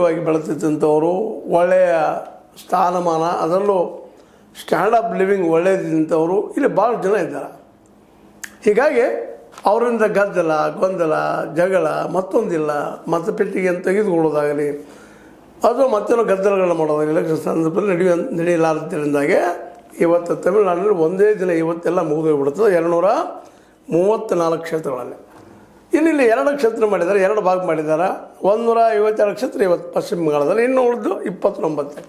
ವಾಗಿ ಬೆಳೆತಿದ್ದಂಥವರು, ಒಳ್ಳೆಯ ಸ್ಥಾನಮಾನ, ಅದರಲ್ಲೂ ಸ್ಟ್ಯಾಂಡಪ್ ಲಿವಿಂಗ್ ಒಳ್ಳೆಯದಿಂಥವರು ಇಲ್ಲಿ ಭಾಳ ಜನ ಇದ್ದಾರೆ. ಹೀಗಾಗಿ ಅವರಿಂದ ಗದ್ದಲ, ಗೊಂದಲ, ಜಗಳ, ಮತ್ತೊಂದಿಲ್ಲ, ಮತಪೆಟ್ಟಿಗೆಯನ್ನು ತೆಗೆದುಕೊಳ್ಳೋದಾಗಲಿ, ಅದು ಮತ್ತೇನೋ ಗದ್ದಲಗಳನ್ನ ಮಾಡೋದಾಗಲಿ ಎಲೆಕ್ಷನ್ ಸಂದರ್ಭದಲ್ಲಿ ನಡೆಯಲಾರದ್ದರಿಂದಾಗೆ ಇವತ್ತು ತಮಿಳುನಾಡಿನಲ್ಲಿ ಒಂದೇ ದಿನ ಇವತ್ತೆಲ್ಲ ಮುಗಿದೋಗ್ಬಿಡ್ತದೆ 234 ಕ್ಷೇತ್ರಗಳಲ್ಲಿ. ಇಲ್ಲಿ 2 ಕ್ಷೇತ್ರ ಮಾಡಿದ್ದಾರೆ, 2 ಭಾಗ ಮಾಡಿದ್ದಾರೆ. 152 ಕ್ಷೇತ್ರ ಇವತ್ತು ಪಶ್ಚಿಮ ಬಂಗಾಳದಲ್ಲಿ, ಇನ್ನು ಉಳಿದು 29.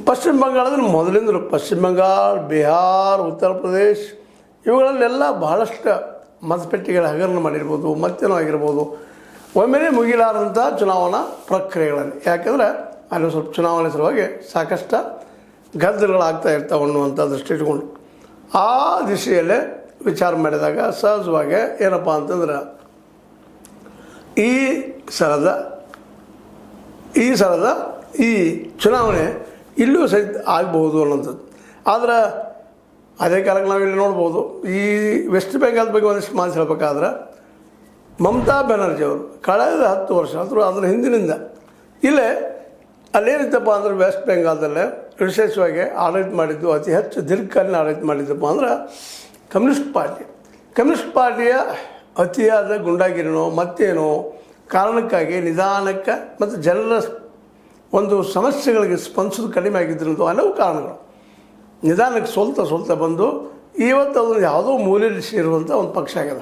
ಪಶ್ಚಿಮ ಬಂಗಾಳದಲ್ಲಿ ಮೊದಲಿಂದಲೂ ಪಶ್ಚಿಮ ಬಂಗಾಳ, ಬಿಹಾರ್, ಉತ್ತರ ಪ್ರದೇಶ್ ಇವುಗಳಲ್ಲೆಲ್ಲ ಬಹಳಷ್ಟು ಮತಪೆಟ್ಟಿಗೆಗಳ ಹಗರಣ ಮಾಡಿರ್ಬೋದು, ಮತ್ತೇನೋ ಆಗಿರ್ಬೋದು. ಒಮ್ಮೆಲೆ ಮುಗಿಲಾರದಂಥ ಚುನಾವಣಾ ಪ್ರಕ್ರಿಯೆಗಳಲ್ಲಿ, ಯಾಕೆಂದರೆ ಅಲ್ಲಿ ಸ್ವಲ್ಪ ಚುನಾವಣೆ ಸಲುವಾಗಿ ಸಾಕಷ್ಟು ಗದ್ದಲಗಳಾಗ್ತಾ ಇರ್ತಾವೆ ಅನ್ನುವಂಥ ದೃಷ್ಟಿ ಇಟ್ಕೊಂಡು ಆ ದಿಶೆಯಲ್ಲೇ ವಿಚಾರ ಮಾಡಿದಾಗ ಸಹಜವಾಗಿ ಏನಪ್ಪ ಅಂತಂದ್ರೆ ಈ ಸಲದ ಈ ಚುನಾವಣೆ ಇಲ್ಲೂ ಸಹಿತ ಆಗ್ಬೋದು ಅನ್ನೋಂಥದ್ದು. ಆದರೆ ಅದೇ ಕಾಲಕ್ಕೆ ನಾವಿಲ್ಲಿ ನೋಡ್ಬೋದು, ಈ ವೆಸ್ಟ್ ಬೆಂಗಾಲ್ ಬಗ್ಗೆ ಒಂದಿಷ್ಟು ಮಾತು ಹೇಳಬೇಕಾದ್ರೆ ಮಮತಾ ಬ್ಯಾನರ್ಜಿ ಅವರು ಕಳೆದ 10 ವರ್ಷ ಅಥವಾ ಅದರ ಹಿಂದಿನಿಂದ ಇಲ್ಲೇ ಅಲ್ಲೇನಿತ್ತಪ್ಪ ಅಂದ್ರೆ ವೆಸ್ಟ್ ಬೆಂಗಾಲ್ದಲ್ಲೇ ವಿಶೇಷವಾಗಿ ಆಡಳಿತ ಮಾಡಿದ್ದು, ಅತಿ ಹೆಚ್ಚು ದೀರ್ಘಕಾಲೀನ ಆಡಳಿತ ಮಾಡಿದ್ದಪ್ಪ ಅಂದ್ರೆ ಕಮ್ಯುನಿಸ್ಟ್ ಪಾರ್ಟಿಯ ಅತಿಯಾದ ಗುಂಡಾಗಿರಿನೋ ಮತ್ತೇನೋ ಕಾರಣಕ್ಕಾಗಿ ನಿಧಾನಕ್ಕೆ ಮತ್ತು ಜನರ ಒಂದು ಸಮಸ್ಯೆಗಳಿಗೆ ಸ್ಪಂದಿಸೋದು ಕಡಿಮೆ ಆಗಿದ್ದಂಥ ಹಲವು ಕಾರಣಗಳು ನಿಧಾನಕ್ಕೆ ಸೋಲ್ತಾ ಬಂದು ಇವತ್ತು ಅದನ್ನು ಯಾವುದೋ ಮೂಲೆಯಲ್ಲಿ ಸೇರುವಂಥ ಒಂದು ಪಕ್ಷ ಆಗಿದೆ.